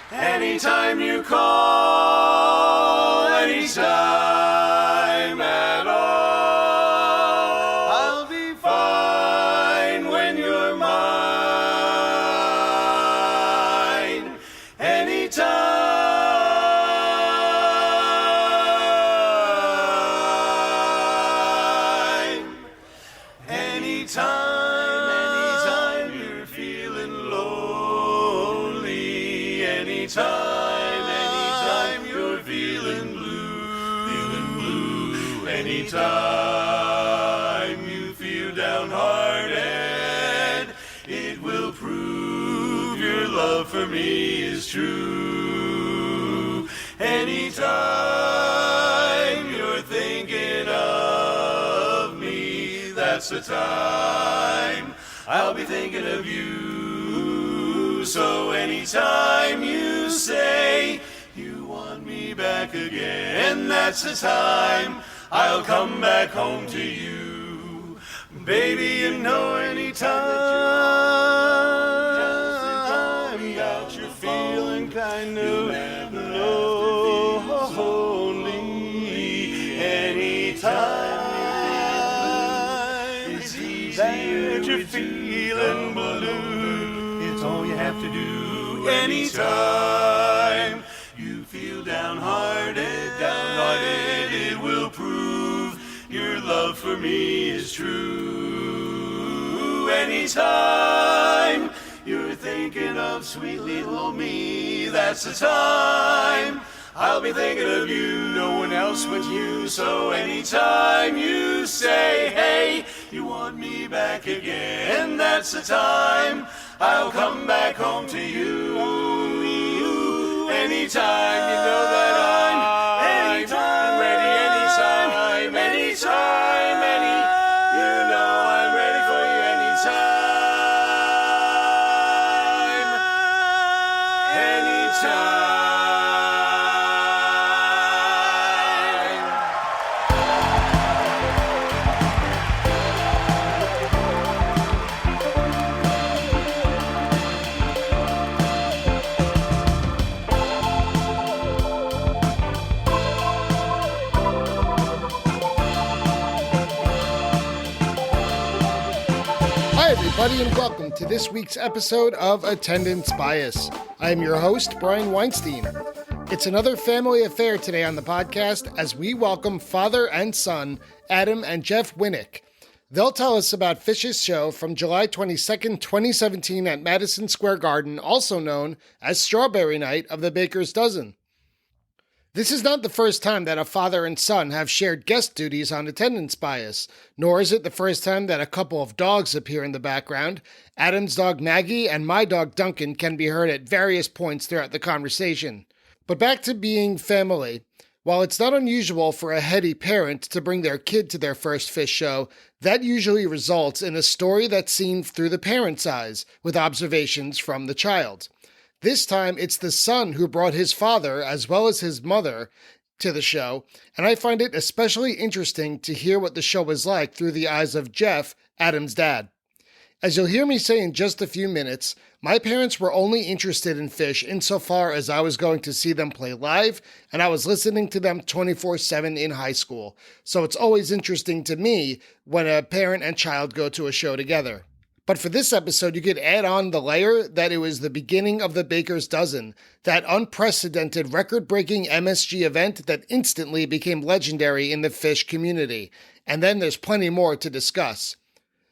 Anytime you call, anytime at all, I'll be fine when you're mine. Anytime you're feeling lonely. Anytime you're feeling blue. Anytime you feel downhearted, it will prove your love for me is true. Anytime you're thinking of me, that's the time I'll be thinking of you. So anytime you say you want me back again, that's the time I'll come back home to you. Baby, you know anytime you're feeling kind of lonely. Anytime it's easy that you're feeling blue, it's all you have to do. Anytime you feel downhearted, it will prove your love for me is true. Anytime you're thinking of sweet little me, that's the time I'll be thinking of you, no one else but you. So anytime you say, hey, you want me back again, that's the time I'll come back home to you. Anytime you know that I'm ready, anytime, you know I'm ready for you anytime. Hi, everybody, and welcome to this week's episode of Attendance Bias. I am your host, Brian Weinstein. It's another family affair today on the podcast as we welcome father and son, Adam and Jeff Winik. They'll tell us about Phish's show from July 22nd, 2017 at Madison Square Garden, also known as Strawberry Night of the Baker's Dozen. This is not the first time that a father and son have shared guest duties on Attendance Bias, nor is it the first time that a couple of dogs appear in the background. Adam's dog Maggie and my dog Duncan can be heard at various points throughout the conversation. But back to being family. While it's not unusual for a heady parent to bring their kid to their first Phish show, that usually results in a story that's seen through the parent's eyes, with observations from the child. This time, it's the son who brought his father, as well as his mother, to the show, and I find it especially interesting to hear what the show was like through the eyes of Jeff, Adam's dad. As you'll hear me say in just a few minutes, my parents were only interested in Phish insofar as I was going to see them play live, and I was listening to them 24/7 in high school, so it's always interesting to me when a parent and child go to a show together. But for this episode, you could add on the layer that it was the beginning of the Baker's Dozen, that unprecedented record-breaking MSG event that instantly became legendary in the Phish community. And then there's plenty more to discuss.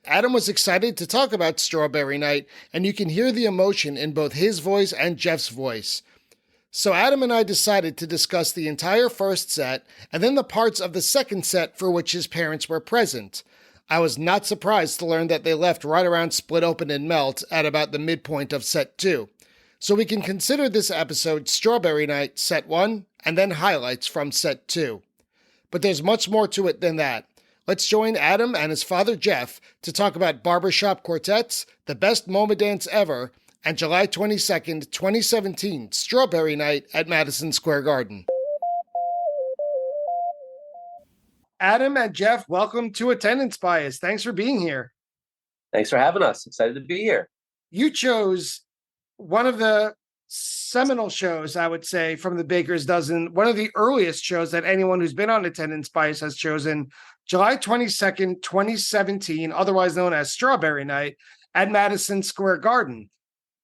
Adam was excited to talk about Strawberry Night, and you can hear the emotion in both his voice and Jeff's voice. So Adam and I decided to discuss the entire first set, and then the parts of the second set for which his parents were present. I was not surprised to learn that they left right around Split Open and Melt at about the midpoint of Set 2. So we can consider this episode Strawberry Night, Set 1, and then highlights from Set 2. But there's much more to it than that. Let's join Adam and his father Jeff to talk about barbershop quartets, the best MoMA dance ever, and July 22nd, 2017, Strawberry Night at Madison Square Garden. Adam and Jeff, welcome to Attendance Bias. Thanks for being here. Thanks for having us. Excited to be here. You chose one of the seminal shows, I would say, from the Baker's Dozen. One of the earliest shows that anyone who's been on Attendance Bias has chosen, July 22nd, 2017, otherwise known as Strawberry Night, at Madison Square Garden.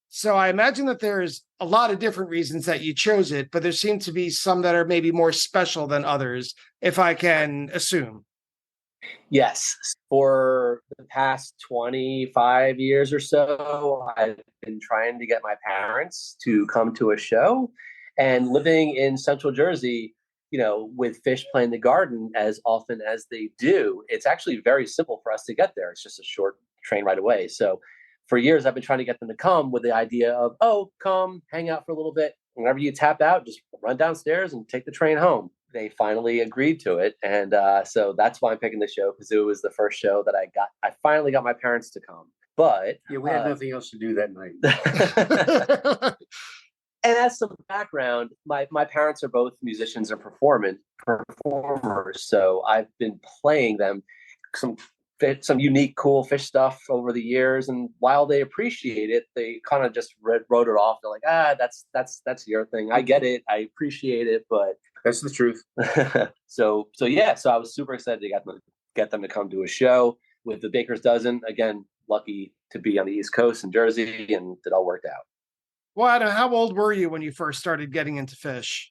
So I imagine that there's a lot of different reasons that you chose it, but there seem to be some that are maybe more special than others, if I can assume. Yes. For the past 25 years or so, I've been trying to get my parents to come to a show. And living in Central Jersey, with Phish playing the Garden as often as they do, it's actually very simple for us to get there. It's just a short train ride away. So for years, I've been trying to get them to come with the idea of, come hang out for a little bit. Whenever you tap out, just run downstairs and take the train home. They finally agreed to it. And so that's why I'm picking the show, because it was the first show that I finally got my parents to come. But yeah, we had nothing else to do that night. And as some background, my parents are both musicians and performers. So I've been playing them some unique, cool Phish stuff over the years. And while they appreciate it, they kind of just wrote it off. They're like, that's your thing. I get it. I appreciate it, but that's the truth. So I was super excited to get them to come to a show with the Baker's Dozen. Again, lucky to be on the East Coast in Jersey, and it all worked out. Well, Adam, how old were you when you first started getting into Phish?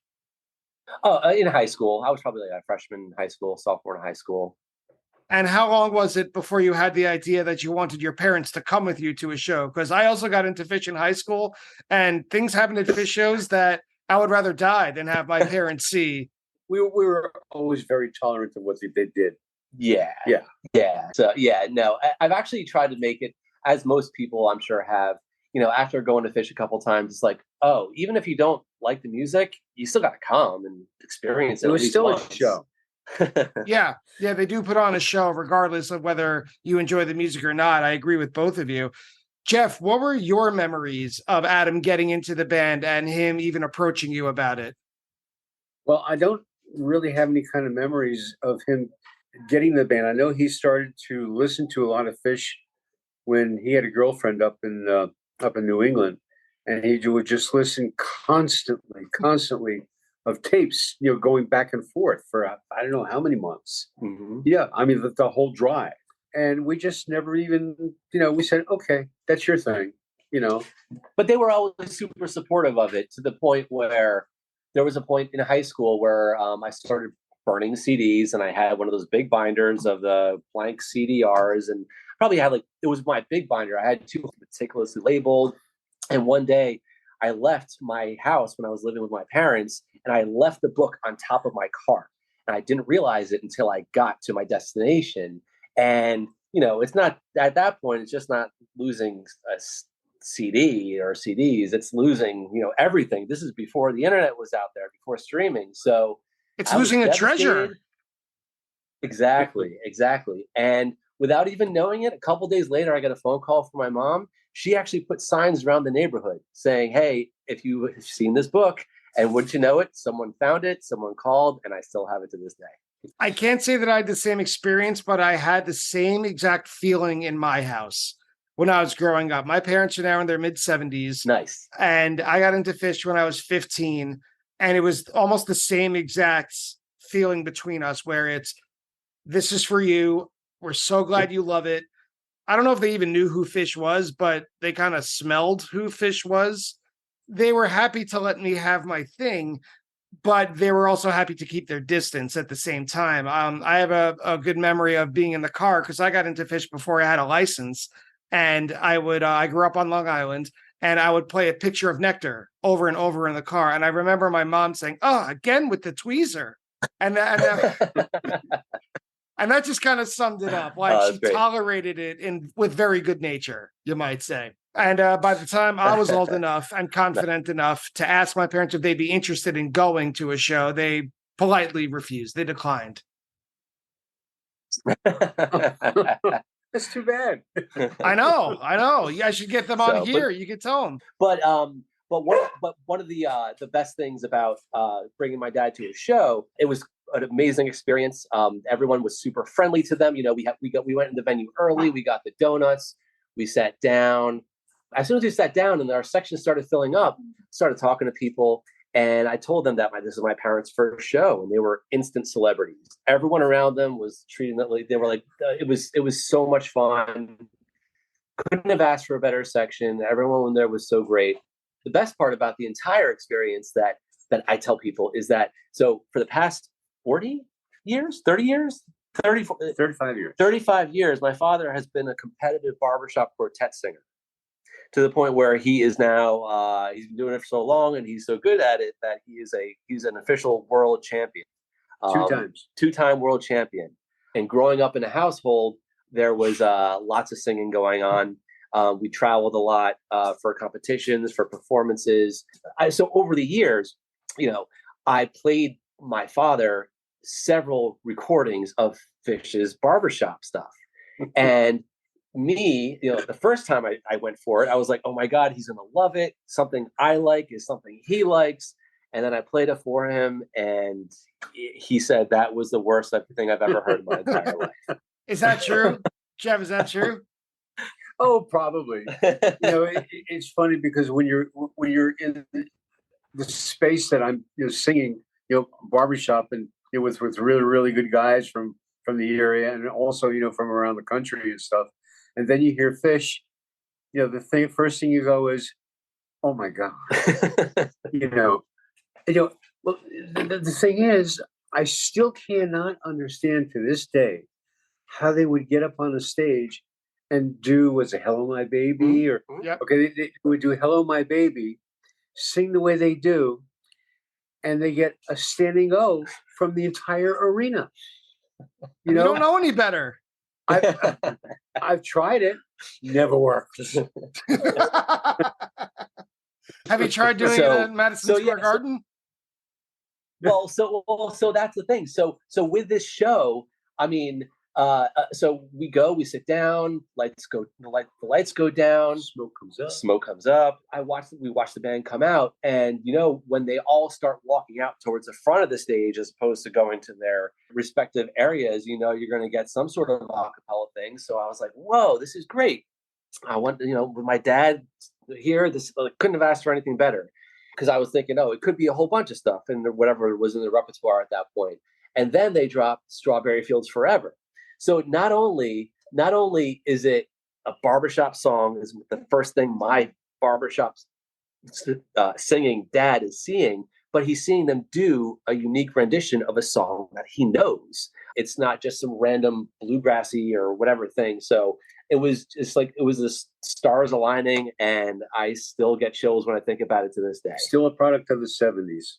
In high school. I was probably like a freshman in high school, sophomore in high school. And how long was it before you had the idea that you wanted your parents to come with you to a show? Because I also got into Phish in high school, and things happened at Phish shows that I would rather die than have my parents see. We were always very tolerant of what they did. Yeah. So no, I've actually tried to make it, as most people I'm sure have, after going to Phish a couple times, it's like, even if you don't like the music, you still got to come and experience it. It was still a show. Yeah, they do put on a show regardless of whether you enjoy the music or not. I agree with both of you. Jeff, what were your memories of Adam getting into the band and him even approaching you about it? Well, I don't really have any kind of memories of him getting the band. I know he started to listen to a lot of Phish when he had a girlfriend up in New England, and he would just listen constantly of tapes, going back and forth for I don't know how many months. Mm-hmm. Yeah, I mean the whole drive, and we just never even, we said, okay, that's your thing, But they were always super supportive of it, to the point where there was a point in high school where I started burning CDs, and I had one of those big binders of the blank CDRs, and probably had it was my big binder. I had two meticulously labeled, and one day I left my house when I was living with my parents, and I left the book on top of my car. And I didn't realize it until I got to my destination. And, it's not, at that point, it's just not losing a CD or CDs. It's losing, everything. This is before the internet was out there, before streaming. So it's losing a treasure. Exactly. And without even knowing it, a couple days later, I got a phone call from my mom. She actually put signs around the neighborhood saying, hey, if you've seen this book, and wouldn't you know it, someone found it, someone called, and I still have it to this day. I can't say that I had the same experience, but I had the same exact feeling in my house when I was growing up. My parents are now in their mid-70s. Nice. And I got into Phish when I was 15, and it was almost the same exact feeling between us, where this is for you. We're so glad you love it. I don't know if they even knew who Phish was, but they kind of smelled who Phish was. They were happy to let me have my thing, but they were also happy to keep their distance at the same time. I have a good memory of being in the car, because I got into Phish before I had a license, and I grew up on Long Island, and I would play A Picture of Nectar over and over in the car. And I remember my mom saying, again with the tweezer. And and that just kind of summed it up. She great. tolerated it with very good nature, you might say. And by the time I was old enough and confident enough to ask my parents if they'd be interested in going to a show, they politely refused. They declined. That's too bad. I know. You guys should get them on here. You can tell them. But one of the best things about bringing my dad to a show, it was an amazing experience. Everyone was super friendly to them. We went in the venue early. We got the donuts. We sat down. as soon as we sat down and our section started filling up, started talking to people. And I told them that this is my parents' first show, and they were instant celebrities. Everyone around them was treating it like they were like, it was so much fun. Couldn't have asked for a better section. Everyone there was so great. The best part about the entire experience that I tell people is that, so for the past 40 years, 30 years, 35 years. 35 years, my father has been a competitive barbershop quartet singer, to the point where he is now, he's been doing it for so long and he's so good at it that he's an official world champion. 2 times. 2-time world champion. And growing up in a household, there was lots of singing going on. We traveled a lot for competitions, for performances. So over the years, I played my father several recordings of Phish's barbershop stuff. And me, the first time I went for it, I was like, oh my God, he's going to love it. Something I like is something he likes. And then I played it for him, and he said that was the worst thing I've ever heard in my entire life. Is that true? Jeff, is that true? Oh, probably. It's funny because when you're in the space that I'm singing, barbershop, and with really, really good guys from the area, and also from around the country and stuff. And then you hear Phish, first thing you go is, oh my God. Well, the thing is, I still cannot understand to this day how they would get up on the stage and do, was it Hello My Baby? Or Yep. Okay, they would do Hello My Baby, sing the way they do, and they get a standing O from the entire arena. You don't know any better. I've tried it, never worked. Have you tried doing it at Madison Square Garden? So that's the thing. So with this show, I mean, so we sit down, the lights go down, smoke comes up. We watch the band come out, and when they all start walking out towards the front of the stage, as opposed to going to their respective areas, you're going to get some sort of a cappella thing. So I was like, whoa, this is great. I want, with my dad here, this couldn't have asked for anything better. Because I was thinking, it could be a whole bunch of stuff and whatever was in the repertoire at that point. And then they dropped Strawberry Fields Forever. So not only is it a barbershop song, is the first thing my barbershop singing dad is seeing, but he's seeing them do a unique rendition of a song that he knows. It's not just some random bluegrassy or whatever thing. So it was just like, it was the stars aligning, and I still get chills when I think about it to this day. Still a product of the 70s.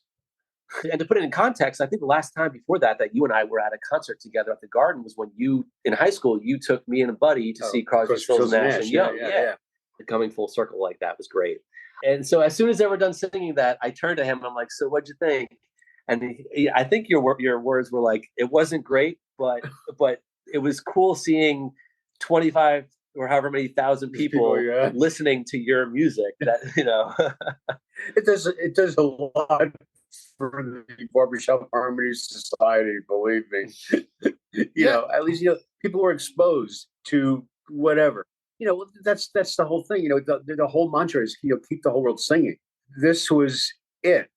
And to put it in context, I think the last time before that you and I were at a concert together at the Garden was when in high school, you took me and a buddy to see Crosby, Stills, Nash and Young. Yeah. Coming full circle like that was great. And so as soon as they were done singing that, I turned to him and I'm like, so what'd you think? And I think your words were like, it wasn't great, but it was cool seeing 25 or however many thousand people listening to your music. That it does a lot for the Barbershop Harmony Society, believe me. At least people were exposed to whatever. That's the whole thing. The whole mantra is keep the whole world singing. This was it,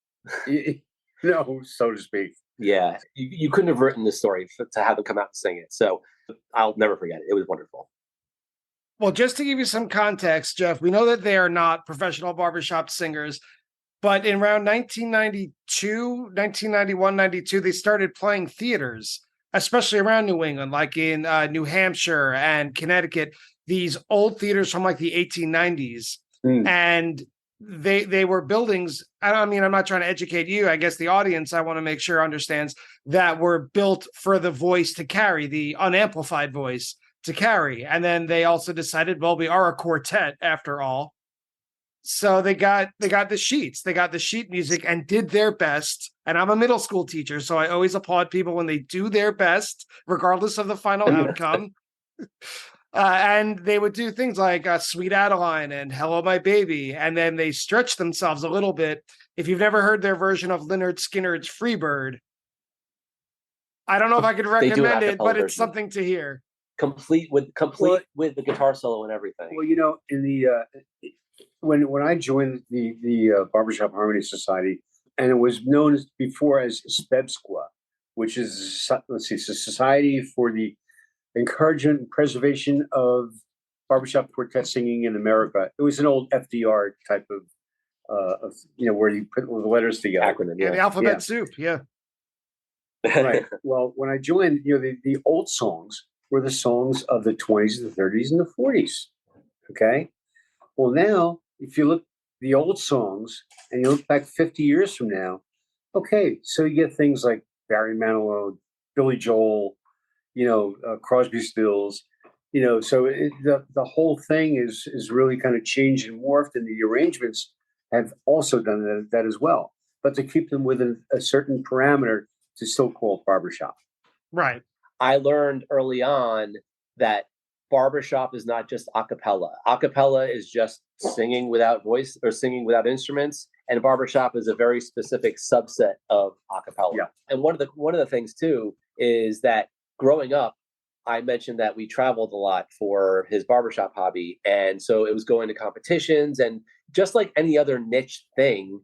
so to speak. Yeah, you couldn't have written this story to have them come out and sing it. So I'll never forget it. It was wonderful. Well, just to give you some context, Jeff, we know that they are not professional barbershop singers, but in around 1991, 92, they started playing theaters, especially around New England, like in New Hampshire and Connecticut, these old theaters from like the 1890s. And they were buildings. I mean, I'm not trying to educate you. I guess the audience, I want to make sure understands that were built for the voice to carry, the unamplified voice to carry. And then they also decided, well, we are a quartet after all. So they got the sheets, they got the sheet music and did their best. And I'm a middle school teacher, so I always applaud people when they do their best, regardless of the final outcome. And they would do things like Sweet Adeline and Hello My Baby. And then they stretch themselves a little bit. If you've never heard their version of Lynyrd Skynyrd's Freebird, I don't know if I could recommend it, but it's something to hear. Complete with the guitar solo and everything. Well, in when I joined the Barbershop Harmony Society, and it was known before as SPEBSQUA, which is, let's see, it's a Society for the Encouragement and Preservation of Barbershop Quartet Singing in America. It was an old FDR type of where you put all the letters together. Acronym, Yeah, the alphabet soup. Yeah. Right. Well, when I joined, the old songs were the songs of the 20s, the 30s, and the 40s. Okay. Well, now, if you look the old songs and you look back 50 years from now, okay, so you get things like Barry Manilow, Billy Joel, Crosby, Stills, so the whole thing is really kind of changed and morphed, and the arrangements have also done that as well. But to keep them within a certain parameter to still call it barbershop. Right. I learned early on that barbershop is not just a cappella. A cappella is just singing without voice or singing without instruments, and barbershop is a very specific subset of a cappella. Yeah. And one of the things too is that growing up, I mentioned that we traveled a lot for his barbershop hobby, and so it was going to competitions, and just like any other niche thing,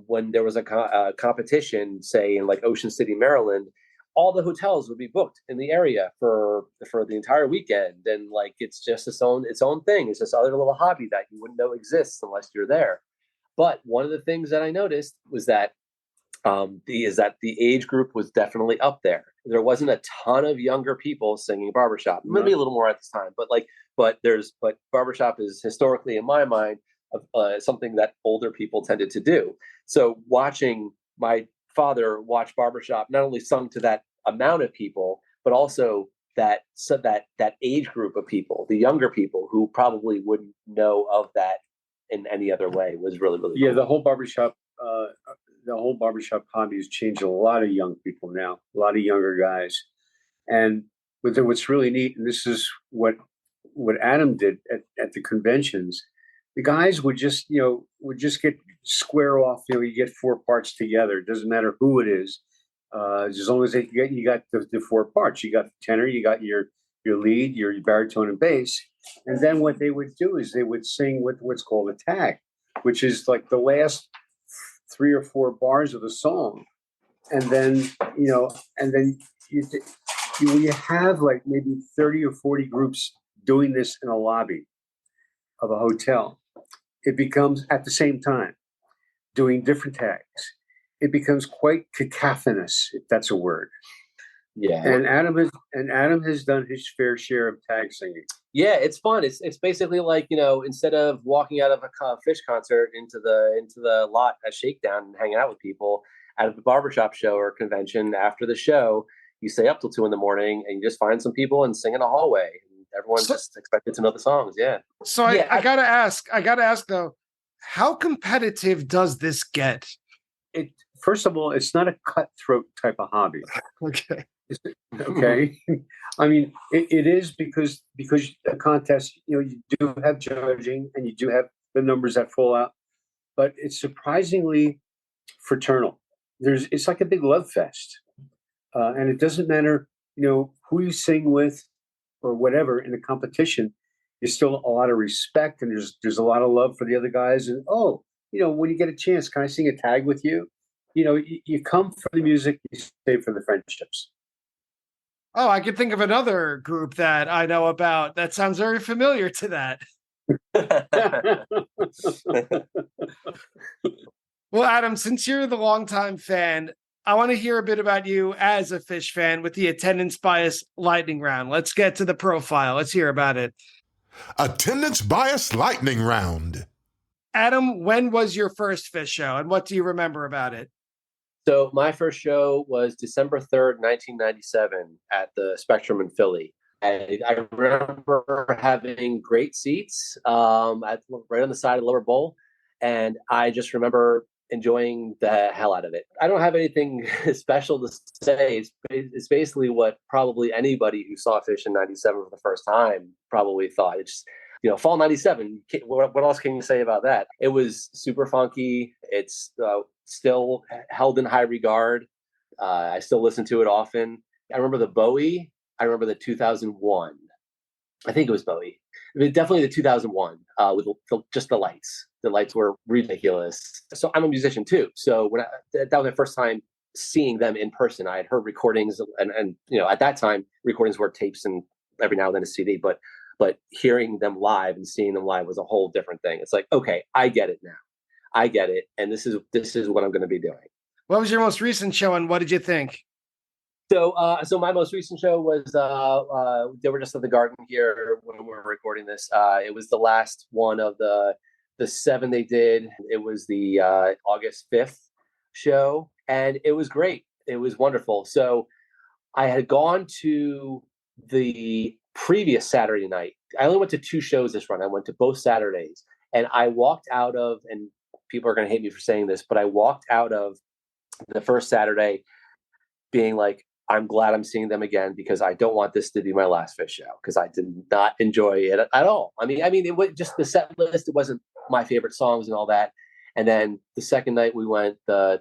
when there was a competition, say in like Ocean City, Maryland, all the hotels would be booked in the area for the entire weekend, and like it's just its own thing. It's this other little hobby that you wouldn't know exists unless you're there. But one of the things that I noticed was that the age group was definitely up there. There wasn't a ton of younger people singing barbershop. Maybe a little more at this time, but barbershop is historically, in my mind, something that older people tended to do. So watching my father watch barbershop not only sung to that amount of people, but also that age group of people, the younger people who probably wouldn't know of that in any other way, was really, really cool. The whole barbershop hobby has changed a lot of young people now, a lot of younger guys. And what's really neat, and this is what Adam did at the conventions, the guys would just get square off. You get four parts together. It doesn't matter who it is, as long as you got the four parts. You got the tenor, you got your lead, your baritone, and bass. And then what they would do is they would sing with what's called a tag, which is like the last 3 or 4 bars of the song, and then you have like maybe 30 or 40 groups doing this in a lobby of a hotel. It becomes at the same time doing different tags. It becomes quite cacophonous, if that's a word. Yeah. And Adam has done his fair share of tag singing. Yeah, it's fun. It's basically like, instead of walking out of a Phish concert into the lot at Shakedown and hanging out with people at a barbershop show or convention, after the show, you stay up till 2 a.m. and you just find some people and sing in a hallway. And everyone's just expected to know the songs. Yeah. So I gotta ask though, how competitive does this get? First of all, it's not a cutthroat type of hobby. Okay. Okay. I mean, it is because a contest, you do have judging and you do have the numbers that fall out, but it's surprisingly fraternal. It's like a big love fest. And it doesn't matter, who you sing with or whatever in a competition. There's still a lot of respect, and there's a lot of love for the other guys. And when you get a chance, can I sing a tag with you? You come for the music, you stay for the friendships. Oh, I could think of another group that I know about that sounds very familiar to that. Well, Adam, since you're the longtime fan, I want to hear a bit about you as a Phish fan with the attendance bias lightning round. Let's get to the profile. Let's hear about it. Attendance bias lightning round. Adam, when was your first Phish show, and what do you remember about it? So my first show was December 3rd, 1997 at the Spectrum in Philly. I remember having great seats right on the side of the lower bowl. And I just remember enjoying the hell out of it. I don't have anything special to say. It's basically what probably anybody who saw Phish in 97 for the first time probably thought. It's fall 97. What else can you say about that? It was super funky. It's still held in high regard. I still listen to it often. I remember the Bowie. I remember the 2001. I think it was Bowie. Definitely the 2001 with just the lights. The lights were ridiculous. So I'm a musician too. So that was my first time seeing them in person. I had heard recordings, and at that time recordings were tapes and every now and then a CD. But hearing them live and seeing them live was a whole different thing. It's like, okay, I get it now. I get it, and this is what I'm going to be doing. What was your most recent show, and what did you think? So my most recent show was they were just at the Garden here when we were recording this. It was the last one of the 7 they did. It was the August 5th show, and it was great. It was wonderful. So I had gone to the previous Saturday night. I only went to 2 shows this run. I went to both Saturdays, and I walked out of, and people are going to hate me for saying this, but I walked out of the first Saturday being like, I'm glad I'm seeing them again, because I don't want this to be my last Phish show, because I did not enjoy it at all. I mean, it was just the set list. It wasn't my favorite songs and all that. And then the second night we went, the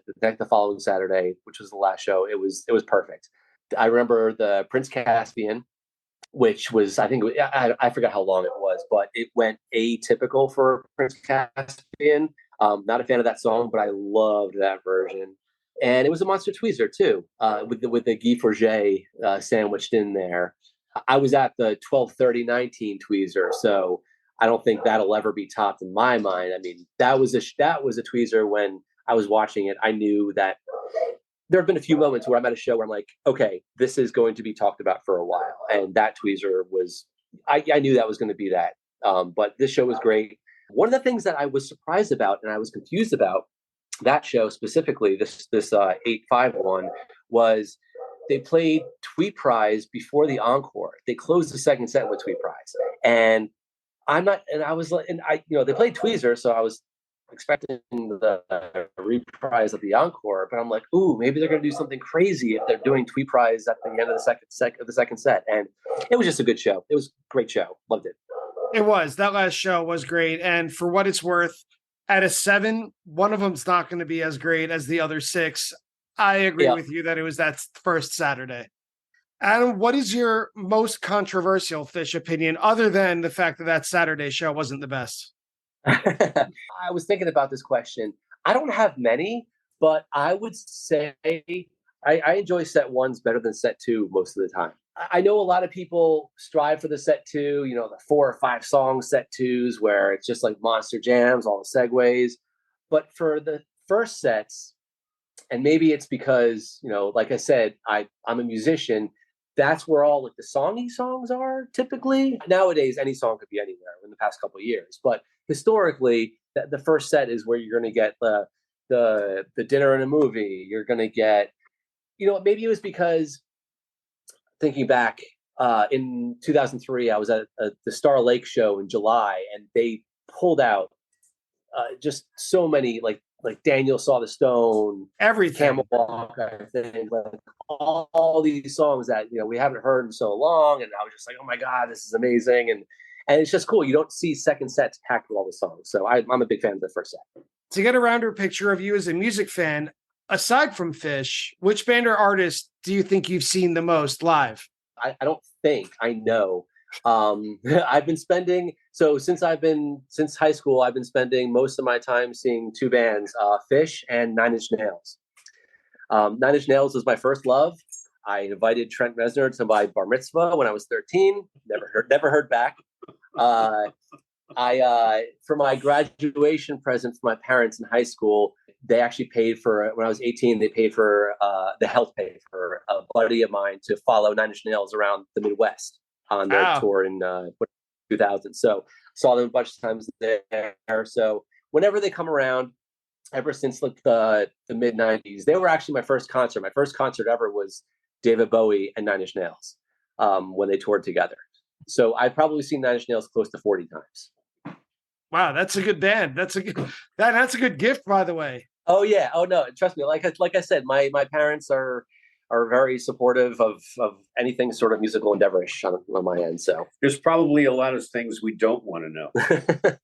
following Saturday, which was the last show, it was perfect. I remember the Prince Caspian, which was, I think, I forgot how long it was, but it went atypical for Prince Caspian. Not a fan of that song, but I loved that version. And it was a monster tweezer too, with the Guy Forget sandwiched in there. I was at the 12:30:19 tweezer, so I don't think that'll ever be topped in my mind. I mean, that was a tweezer. When I was watching it, I knew that there have been a few moments where I'm at a show where I'm like, okay, this is going to be talked about for a while, and that tweezer was. I knew that was going to be that. But this show was great. One of the things that I was surprised about and I was confused about that show specifically, this 851, was they played Tweet Prize before the encore. They closed the second set with Tweet Prize, and I was like, and they played Tweezer, so I was expecting the reprise of the encore, but I'm like, ooh, maybe they're going to do something crazy if they're doing Tweet Prize at the end of the second set. And it was just a good show. It was a great show. Loved it. It was. That last show was great, and for what it's worth, at a 7, one of them's not going to be as great as the other 6. I agree with you that it was that first Saturday. Adam, what is your most controversial Phish opinion, other than the fact that Saturday show wasn't the best? I was thinking about this question. I don't have many, but I would say I enjoy set 1s better than set 2 most of the time. I know a lot of people strive for the set 2, the 4 or 5 song set 2s where it's just like monster jams, all the segues. But for the first sets, and maybe it's because, like I said, I'm a musician. That's where all like the songy songs are typically. Nowadays, any song could be anywhere in the past couple of years. But historically, the first set is where you're going to get the dinner and a movie. You're going to get, maybe it was because, thinking back, in 2003, I was at the Star Lake show in July, and they pulled out just so many, like Daniel Saw the Stone, everything, Camel Walk, I think, like all these songs that we haven't heard in so long, and I was just like, oh my god, this is amazing, and it's just cool. You don't see second sets packed with all the songs, so I'm a big fan of the first set. To get a rounder picture of you as a music fan, aside from Phish, which band or artist do you think you've seen the most live? I don't think, I know. I've been spending, since high school, I've been spending most of my time seeing 2 bands, Phish and 9 Inch Nails. 9 Inch Nails was my first love. I invited Trent Reznor to my bar mitzvah when I was 13. Never heard back. For my graduation present for my parents in high school, they actually paid for, when I was 18, they paid for, the health pay for a buddy of mine to follow 9 Inch Nails around the Midwest on their tour in 2000. So saw them a bunch of times there. So whenever they come around, ever since like the mid 90s, they were actually my first concert. My first concert ever was David Bowie and 9 Inch Nails when they toured together. So I've probably seen 9 Inch Nails close to 40 times. Wow, that's a good band. That's a good gift, by the way. Oh yeah. Oh no. Trust me. Like I said, my parents are very supportive of anything sort of musical endeavorish on my end. So there's probably a lot of things we don't want to know.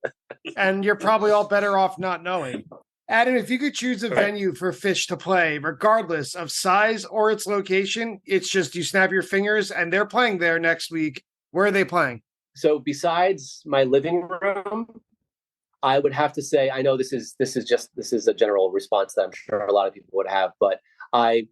And you're probably all better off not knowing. Adam, if you could choose a venue for Phish to play, regardless of size or its location, it's just you snap your fingers and they're playing there next week. Where are they playing? So besides my living room, I would have to say, I know this is a general response that I'm sure a lot of people would have, but I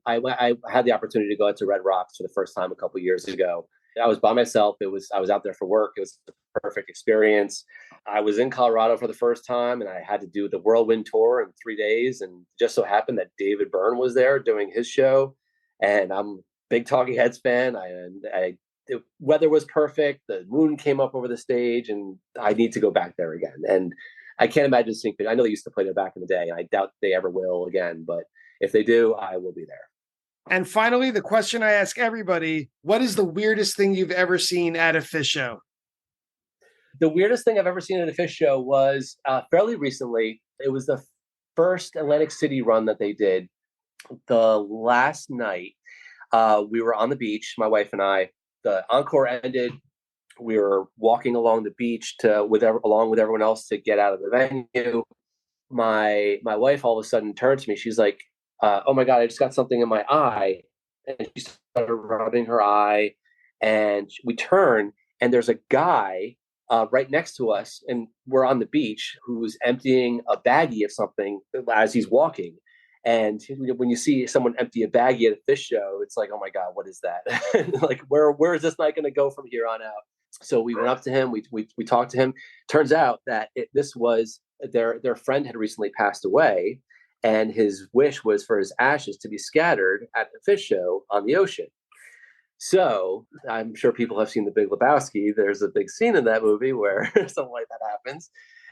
had the opportunity to go out to Red Rocks for the first time a couple of years ago. I was by myself. I was out there for work. It was a perfect experience. I was in Colorado for the first time, and I had to do the whirlwind tour in 3 days. And just so happened that David Byrne was there doing his show, and I'm a big Talking Heads fan. The weather was perfect. The moon came up over the stage, and I need to go back there again. And I can't imagine seeing Phish. I know they used to play there back in the day, and I doubt they ever will again. But if they do, I will be there. And finally, the question I ask everybody, what is the weirdest thing you've ever seen at a Phish show? The weirdest thing I've ever seen at a Phish show was fairly recently. It was the first Atlantic City run that they did. The last night, we were on the beach, my wife and I. The encore ended. We were walking along the beach along with everyone else to get out of the venue. My wife all of a sudden turned to me. She's like, "Oh my God, I just got something in my eye." And she started rubbing her eye. And we turn, and there's a guy right next to us, and we're on the beach, who's emptying a baggie of something as he's walking. And when you see someone empty a baggie at a Phish show, it's like, oh my God, what is that? Like, where is this night going to go from here on out? So we went up to him. We talked to him. Turns out that this was their friend had recently passed away, and his wish was for his ashes to be scattered at the Phish show on the ocean. So I'm sure people have seen The Big Lebowski. There's a big scene in that movie where something like that happens.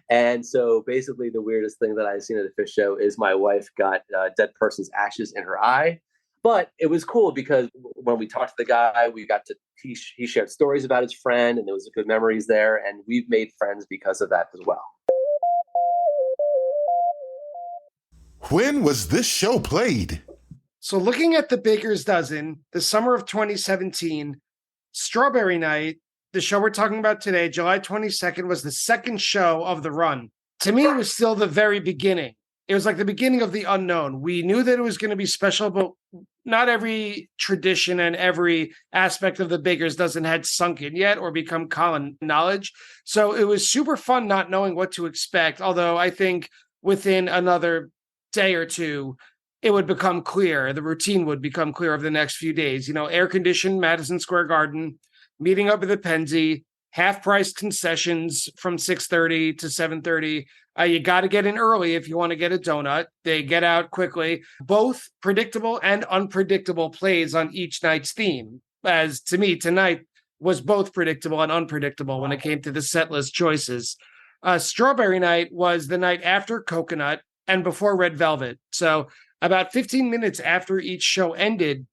And so basically the weirdest thing that I've seen at a Phish show is my wife got a dead person's ashes in her eye. But it was cool because when we talked to the guy, he shared stories about his friend, and there was good memories there. And we've made friends because of that as well. When was this show played? So looking at the Baker's Dozen, the summer of 2017, Strawberry Night, the show we're talking about today, July 22nd, was the second show of the run. To me, it was still the very beginning. It was like the beginning of the unknown. We knew that it was going to be special, but not every tradition and every aspect of the Baker's Dozen had sunk in yet or become common knowledge. So it was super fun not knowing what to expect, although I think within another day or two, it would become clear. The routine would become clear over the next few days. Air-conditioned Madison Square Garden, meeting up at the Penzi, half-price concessions from 6:30 to 7:30. You got to get in early if you want to get a donut. They get out quickly. Both predictable and unpredictable plays on each night's theme. As to me, tonight was both predictable and unpredictable when it came to the set list choices. Strawberry Night was the night after Coconut and before Red Velvet. So about 15 minutes after each show ended,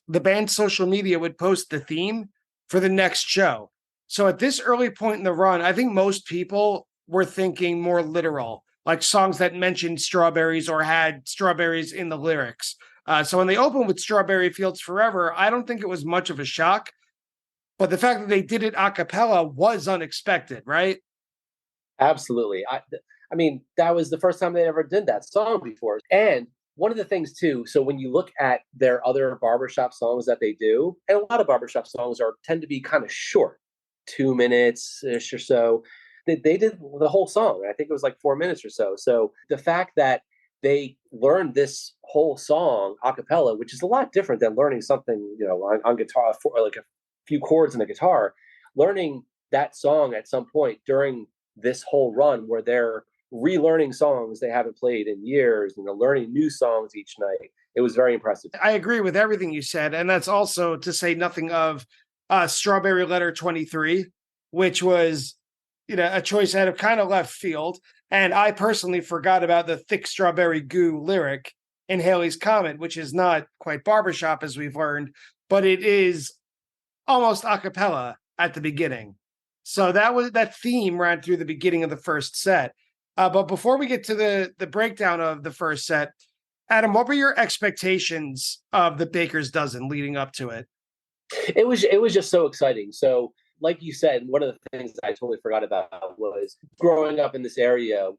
the band's social media would post the theme for the next show. So at this early point in the run, I think most people were thinking more literal, like songs that mentioned strawberries or had strawberries in the lyrics. So when they opened with Strawberry Fields Forever, I don't think it was much of a shock. But the fact that they did it a cappella was unexpected, right? Absolutely. I mean, that was the first time they ever did that song before. And one of the things too, so when you look at their other barbershop songs that they do, and a lot of barbershop songs tend to be kind of short, 2 minutes-ish or so. They did the whole song. I think it was like 4 minutes or so. So the fact that they learned this whole song a cappella, which is a lot different than learning something, on guitar, for like a few chords in a guitar, learning that song at some point during this whole run where they're relearning songs they haven't played in years and they're learning new songs each night. It was very impressive. I agree with everything you said. And that's also to say nothing of Strawberry Letter 23, which was, a choice out of kind of left field. And I personally forgot about the thick strawberry goo lyric in Halley's Comet, which is not quite barbershop as we've learned, but it is almost a cappella at the beginning. So that theme ran through the beginning of the first set. But before we get to the breakdown of the first set, Adam, what were your expectations of the Baker's Dozen leading up to it? It was just so exciting. So, like you said, one of the things that I totally forgot about was growing up in this area.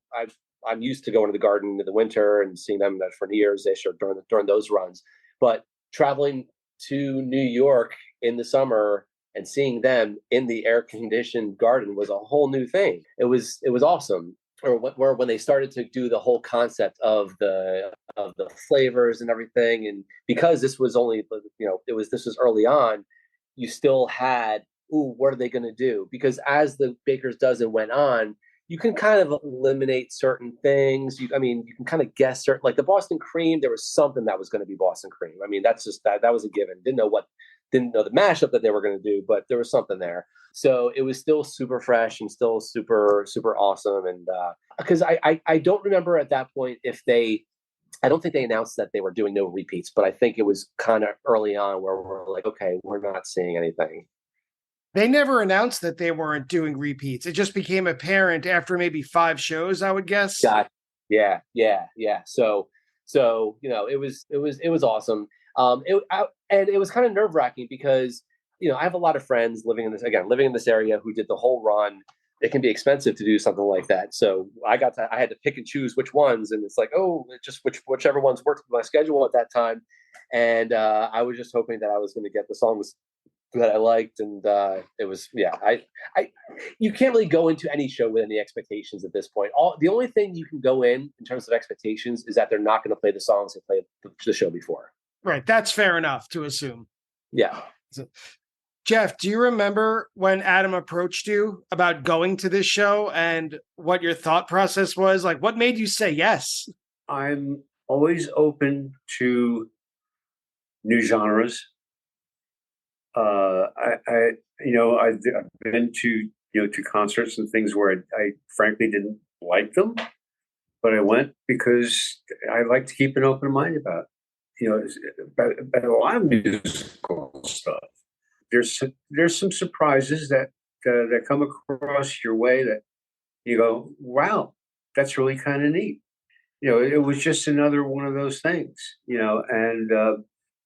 I'm used to going to the Garden in the winter and seeing them for New Year's-ish or during those runs. But traveling to New York in the summer and seeing them in the air-conditioned garden was a whole new thing. It was awesome. Or when they started to do the whole concept of the flavors and everything, and because this was only, this was early on, you still had, what are they going to do? Because as the Baker's Dozen went on, you can kind of eliminate certain things. You can kind of guess certain, like the Boston Cream. There was something that was going to be Boston Cream. I mean, that's just that was a given. Didn't know the mashup that they were going to do, but there was something there. So it was still super fresh and still super, super awesome. And because I don't remember at that point I don't think they announced that they were doing no repeats, but I think it was kind of early on where we're like, okay, we're not seeing anything. They never announced that they weren't doing repeats. It just became apparent after maybe 5 shows, I would guess. Yeah. So it was awesome. And it was kind of nerve-wracking because I have a lot of friends living in this area who did the whole run. It can be expensive to do something like that. So I had to pick and choose which ones, and it's like, just whichever ones worked with my schedule at that time. And I was just hoping that I was going to get the songs that I liked, and it was you can't really go into any show with any expectations at this point. The only thing you can go in terms of expectations is that they're not going to play the songs they played the show before. Right, that's fair enough to assume. Yeah. So, Jeff, do you remember when Adam approached you about going to this show and what your thought process was? Like, what made you say yes? I'm always open to new genres. I've been to concerts and things where I frankly didn't like them, but I went because I like to keep an open mind about a lot of musical stuff. There's some surprises that come across your way that you go, wow, that's really kind of neat. It was just another one of those things. And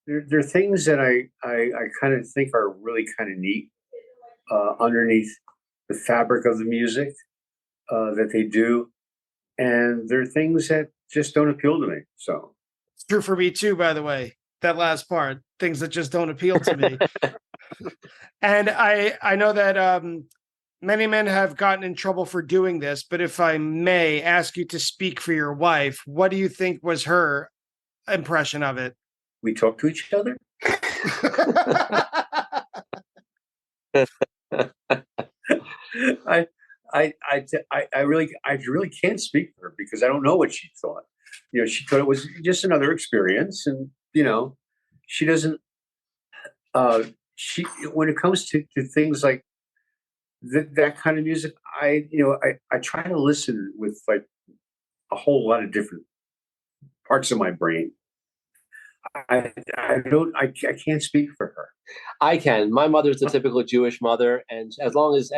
there are things that I kind of think are really kind of neat underneath the fabric of the music that they do, and there are things that just don't appeal to me. So it's true for me too, by the way. That last part, things that just don't appeal to me. And I know that many men have gotten in trouble for doing this, but if I may ask you to speak for your wife, what do you think was her impression of it? We talk to each other. I really can't speak for her because I don't know what she thought. She thought it was just another experience, and she doesn't. When it comes to things like that kind of music, I try to listen with like a whole lot of different parts of my brain. I can't speak for her. I can. My mother's the typical Jewish mother, and as long as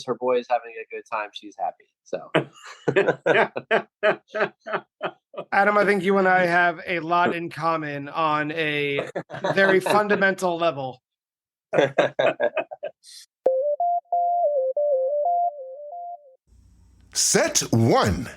her boy is having a good time, she's happy. So, Adam, I think you and I have a lot in common on a very fundamental level. Set 1.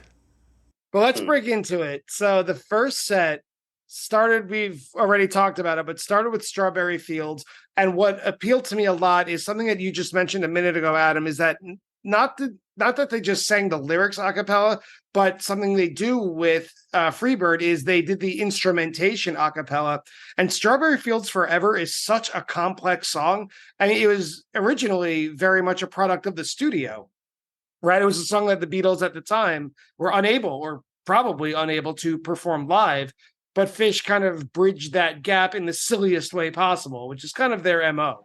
Well, let's break into it. So the first set started, we've already talked about it, but started with Strawberry Fields. And what appealed to me a lot is something that you just mentioned a minute ago, Adam, is that not that they just sang the lyrics a cappella, but something they do with Freebird is they did the instrumentation a cappella. And Strawberry Fields Forever is such a complex song. I mean, it was originally very much a product of the studio, right? It was a song that the Beatles at the time were probably unable to perform live, but Phish kind of bridged that gap in the silliest way possible, which is kind of their MO.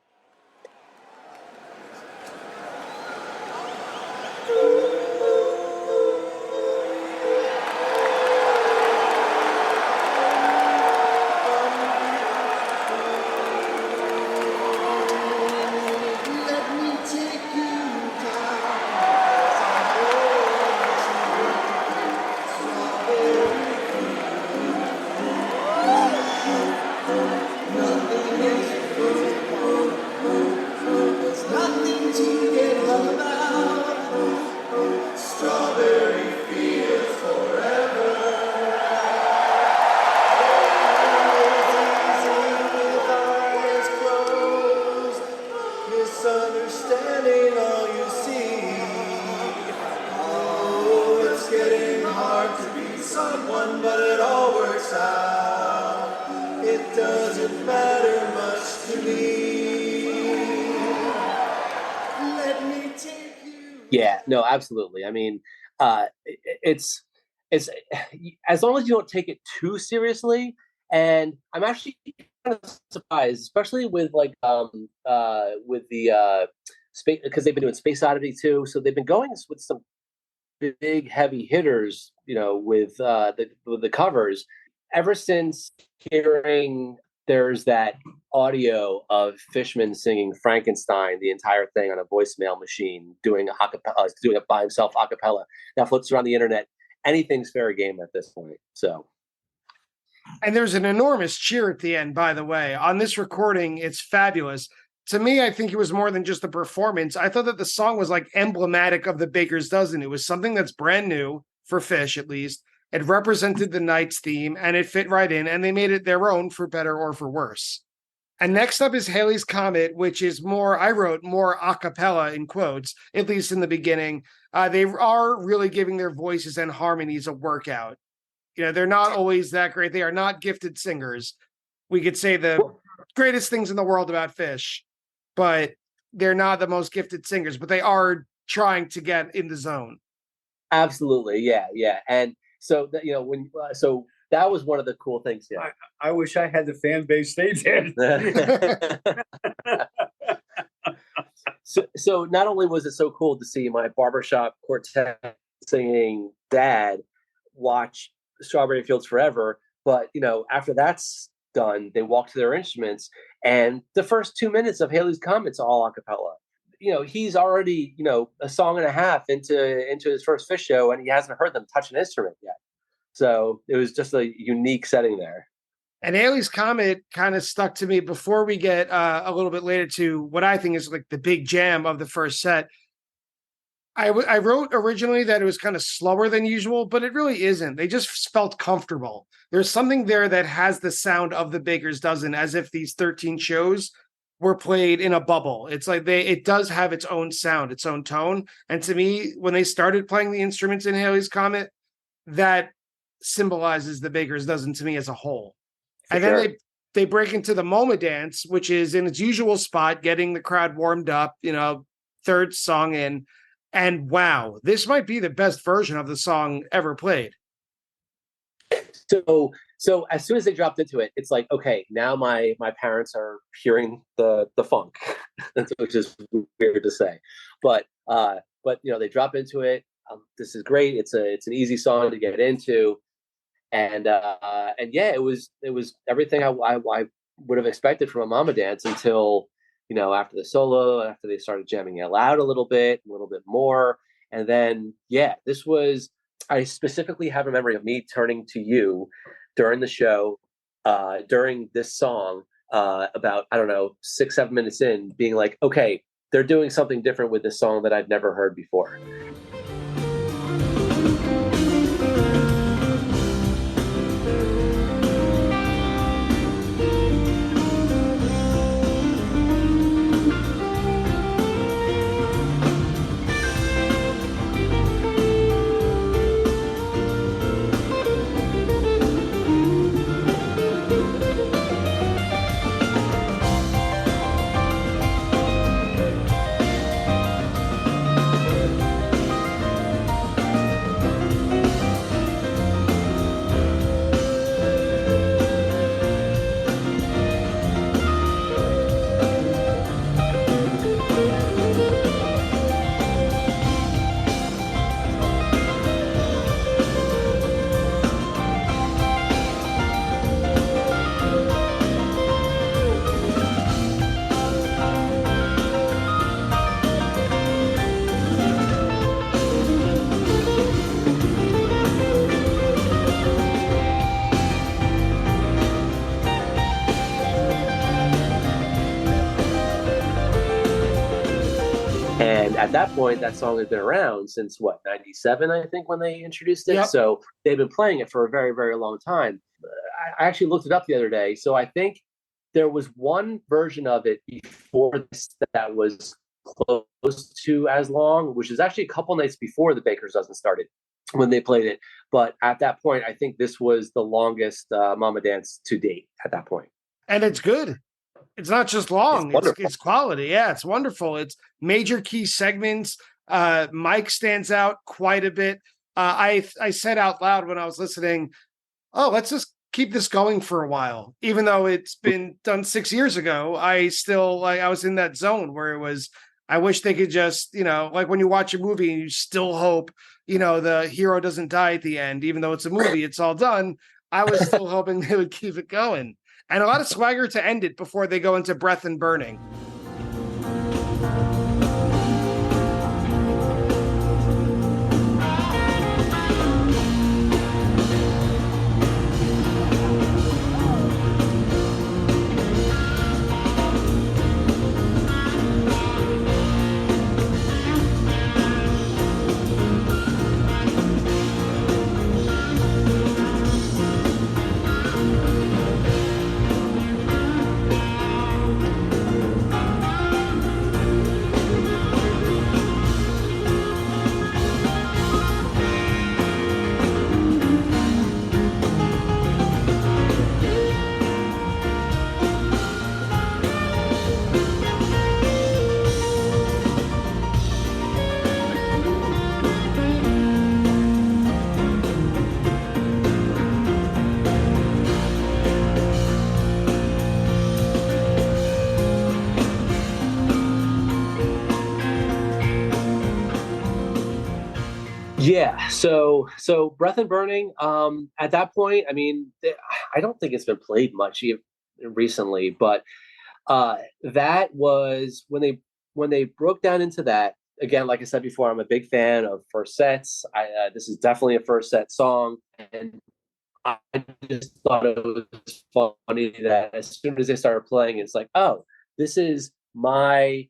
No, absolutely. I mean, it's as long as you don't take it too seriously. And I'm actually kind of surprised, especially with with the space, because they've been doing Space Oddity too. So they've been going with some big heavy hitters, with the covers. Ever since hearing there's that audio of Fishman singing Frankenstein, the entire thing on a voicemail machine, doing doing it by himself a cappella, that floats around the internet. Anything's fair game at this point. So. And there's an enormous cheer at the end, by the way. On this recording, it's fabulous. To me, I think it was more than just a performance. I thought that the song was like emblematic of the Baker's Dozen. It was something that's brand new for Phish, at least. It represented the night's theme, and it fit right in, and they made it their own for better or for worse. And next up is Halley's Comet, which is I wrote more a cappella in quotes, at least in the beginning. They are really giving their voices and harmonies a workout. They're not always that great. They are not gifted singers. We could say the greatest things in the world about Phish, but they're not the most gifted singers, but they are trying to get in the zone. Absolutely. Yeah. Yeah. And so that, so that was one of the cool things. Yeah. I wish I had the fan base they did. So not only was it so cool to see my barbershop quartet singing Dad watch Strawberry Fields Forever, but after that's done, they walk to their instruments, and the first 2 minutes of Halley's Comet's all a cappella. He's already a song and a half into his first Phish show, and he hasn't heard them touch an instrument yet. So it was just a unique setting there. And Halley's Comet kind of stuck to me before we get a little bit later to what I think is like the big jam of the first set. I wrote originally that it was kind of slower than usual, but it really isn't. They just felt comfortable. There's something there that has the sound of the Baker's Dozen, as if these 13 shows were played in a bubble. It's like it does have its own sound, its own tone. And to me, when they started playing the instruments in Halley's Comet, that symbolizes the Baker's Dozen to me as a whole. And then they break into the MoMA dance, which is in its usual spot, getting the crowd warmed up, third song in. And wow, this might be the best version of the song ever played. So as soon as they dropped into it, it's like, okay, now my parents are hearing the funk, which is weird to say, but they drop into it. This is great. It's an easy song to get into, and yeah, it was everything I would have expected from a Mama Dance until after the solo, after they started jamming it loud a little bit more, and then this was. I specifically have a memory of me turning to you during the show, during this song, about, 6-7 minutes in, being like, okay, they're doing something different with this song that I'd never heard before. And at that point, that song had been around since 97, I think, when they introduced it. Yep. So they've been playing it for a very, very long time. I actually looked it up the other day. So I think there was one version of it before this that was close to as long, which is actually a couple nights before the Baker's Dozen started when they played it. But at that point, I think this was the longest Mama Dance to date at that point. And it's good. It's not just long, it's quality. Yeah, it's wonderful. It's major key segments. Mike stands out quite a bit. I said out loud when I was listening, oh, let's just keep this going for a while. Even though it's been done 6 years ago, I still I was in that zone where it was, I wish they could just, like when you watch a movie and you still hope, the hero doesn't die at the end, even though it's a movie, it's all done. I was still hoping they would keep it going. And a lot of swagger to end it before they go into Breath and Burning. Yeah. So Breath and Burning, at that point, I mean, I don't think it's been played much recently, but that was when they broke down into that. Again, like I said before, I'm a big fan of first sets. This is definitely a first set song, and I just thought it was funny that as soon as they started playing, it's like, oh, this is my.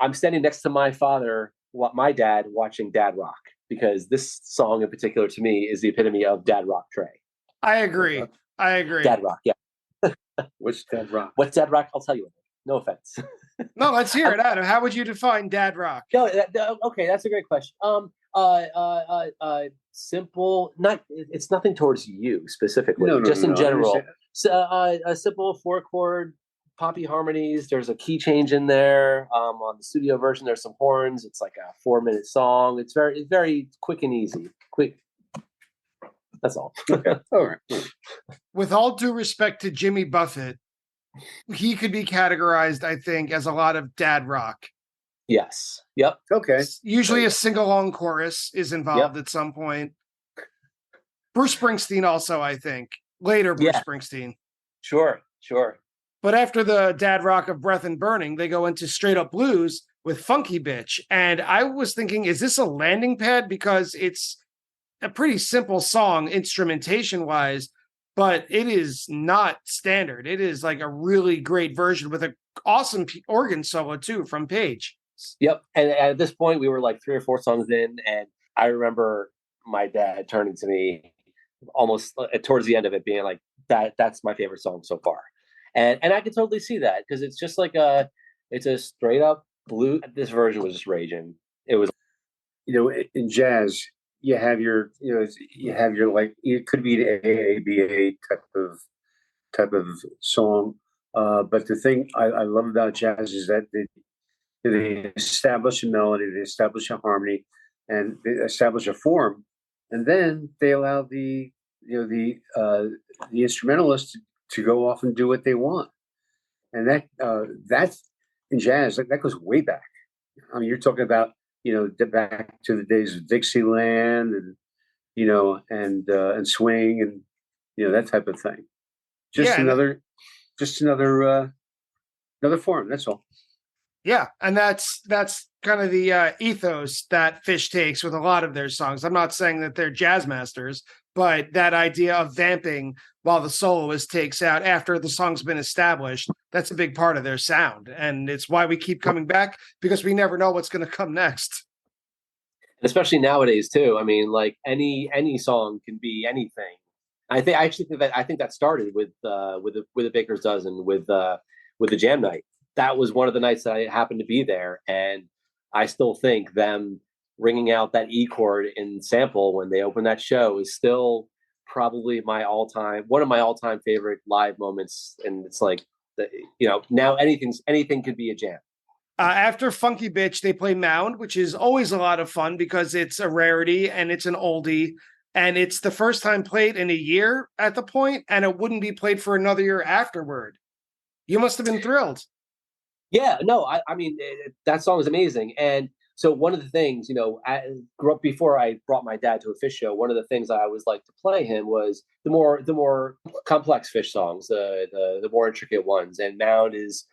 I'm standing next to my father, my dad, watching Dad Rock, because this song in particular to me is the epitome of Dad Rock Trey. I agree. Dad Rock, yeah. What's Dad Rock? What's Dad Rock? I'll tell you. No offense. No, let's hear it, Adam. How would you define Dad Rock? No, okay, that's a great question. Simple. It's nothing towards you specifically. Just in general. So, a simple 4-chord poppy harmonies. There's a key change in there. On the studio version, there's some horns. It's like a 4-minute song. It's very quick and easy. Quick. That's all. Okay. All right. With all due respect to Jimmy Buffett, he could be categorized, I think, as a lot of dad rock. Yes. Yep. Okay. Usually a sing-along chorus is involved at some point. Bruce Springsteen also, I think. Later Bruce Springsteen. Sure. But after the dad rock of Breath and Burning, they go into straight up blues with Funky Bitch. And I was thinking, is this a landing pad? Because it's a pretty simple song instrumentation-wise, but it is not standard. It is like a really great version with an awesome organ solo, too, from Page. Yep. And at this point, we were like 3 or 4 songs in, and I remember my dad turning to me almost towards the end of it being like, that's my favorite song so far. And I can totally see that, because it's just like it's a straight up blue. This version was just raging. It was, in jazz, you have your like, it could be an AABA type of song. But the thing I love about jazz is that they establish a melody, they establish a harmony, and they establish a form, and then they allow the instrumentalist to go off and do what they want. And that's in jazz, that goes way back. I mean, you're talking about, back to the days of Dixieland and, and swing and, that type of thing. Another form. That's all. Yeah. And that's kind of the ethos that Phish takes with a lot of their songs. I'm not saying that they're jazz masters, but that idea of vamping while the soloist takes out after the song's been established, that's a big part of their sound. And it's why we keep coming back, because we never know what's going to come next. Especially nowadays too. I mean, like any song can be anything. I think that started with the Baker's Dozen with the Jam Night. That was one of the nights that I happened to be there, and I still think them ringing out that E chord in sample when they open that show is still probably one of my all-time favorite live moments. And it's like, now anything could be a jam. After Funky Bitch, they play Mound, which is always a lot of fun because it's a rarity and it's an oldie. And it's the first time played in a year at the point, and it wouldn't be played for another year afterward. You must have been thrilled. Yeah, no, I mean, that song is amazing. And so one of the things, I grew up before I brought my dad to a Phish show. One of the things I always liked to play him was the more complex Phish songs, the more intricate ones. And Mound is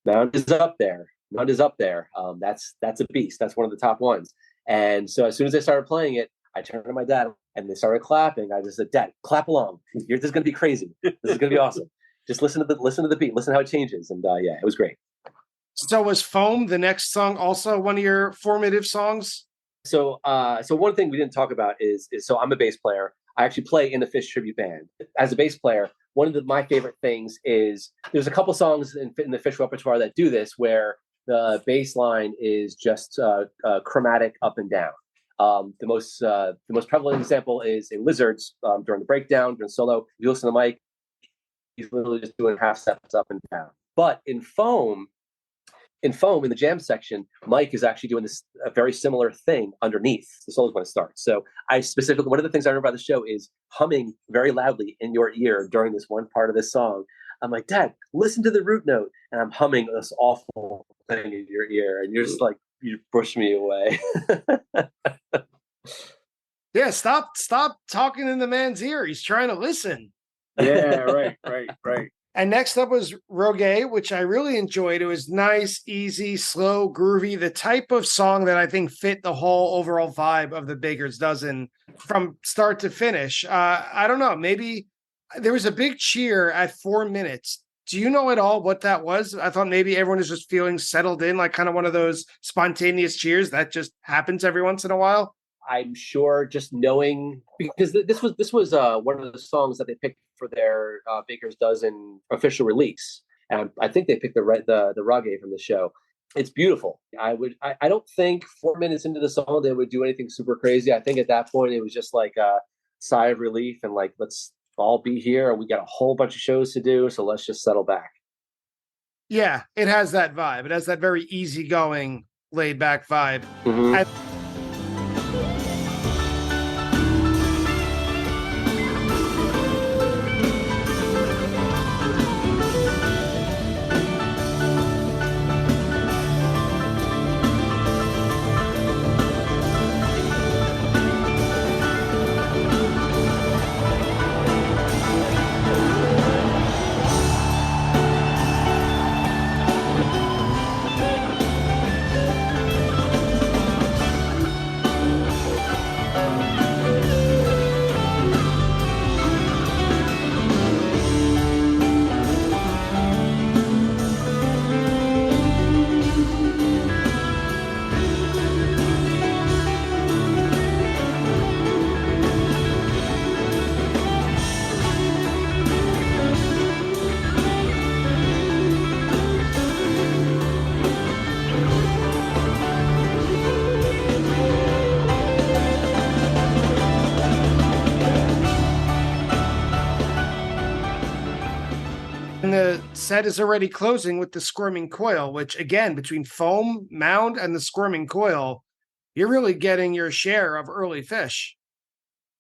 up there. Mound is up there. That's a beast. That's one of the top ones. And so as soon as they started playing it, I turned to my dad and they started clapping. I just said, "Dad, clap along. This is going to be crazy. This is going to be awesome. Just listen to the beat. Listen how it changes." And yeah, it was great. So was Foam, the next song, also one of your formative songs? So one thing we didn't talk about is so I'm a bass player. I actually play in the Phish tribute band. As a bass player, one of my favorite things is there's a couple songs in the Phish repertoire that do this, where the bass line is just chromatic up and down. The most prevalent example is in Lizards during the breakdown, during solo. If you listen to Mike, he's literally just doing half steps up and down. But in Foam, in the jam section, Mike is actually doing a very similar thing underneath the solo when it starts. So I specifically, one of the things I remember about the show is humming very loudly in your ear during this one part of this song. I'm like, "Dad, listen to the root note," and I'm humming this awful thing in your ear, and you're just like, you push me away. Yeah, stop talking in the man's ear. He's trying to listen. Yeah, right. And next up was Rogue, which I really enjoyed. It was nice, easy, slow, groovy, the type of song that I think fit the whole overall vibe of the Baker's Dozen from start to finish. I don't know, maybe there was a big cheer at 4 minutes. Do you know at all what that was? I thought maybe everyone is just feeling settled in, like kind of one of those spontaneous cheers that just happens every once in a while. I'm sure just knowing, because this was one of the songs that they picked for their Baker's Dozen official release, and I think they picked the reggae from the show. It's beautiful. I don't think 4 minutes into the song they would do anything super crazy. I think at that point it was just like a sigh of relief and like, let's all be here and we got a whole bunch of shows to do, so let's just settle back. Yeah, it has that vibe. It has that very easygoing, laid back vibe. Mm-hmm. And the set is already closing with the Squirming Coil, which again, between Foam, Mound, and the Squirming Coil, you're really getting your share of early Phish.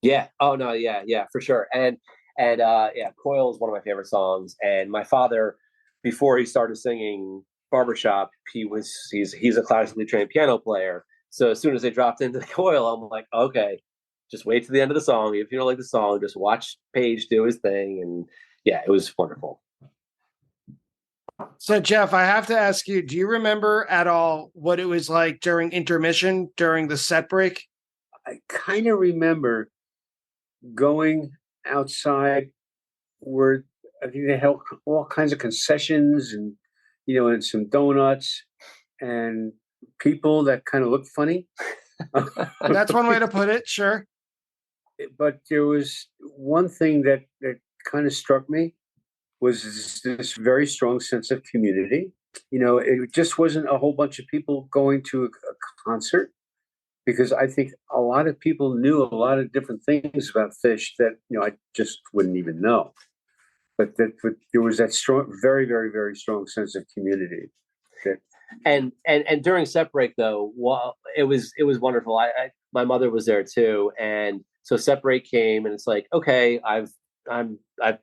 Yeah. Oh no. Yeah. Yeah. For sure. And yeah, Coil is one of my favorite songs. And my father, before he started singing barbershop, he's a classically trained piano player. So as soon as they dropped into the Coil, I'm like, okay, just wait to the end of the song. If you don't like the song, just watch Page do his thing. And yeah, it was wonderful. So, Jeff, I have to ask you, do you remember at all what it was like during intermission, during the set break? I kind of remember going outside where I think they held all kinds of concessions and, and some donuts and people that kind of looked funny. That's one way to put it, sure. But there was one thing that kind of struck me was this very strong sense of community. It just wasn't a whole bunch of people going to a concert, because I think a lot of people knew a lot of different things about Phish that, I just wouldn't even know. But there was that strong, very, very, very strong sense of community And during set break though, well, it was wonderful. My mother was there too, and so set break came, and it's like, okay, I've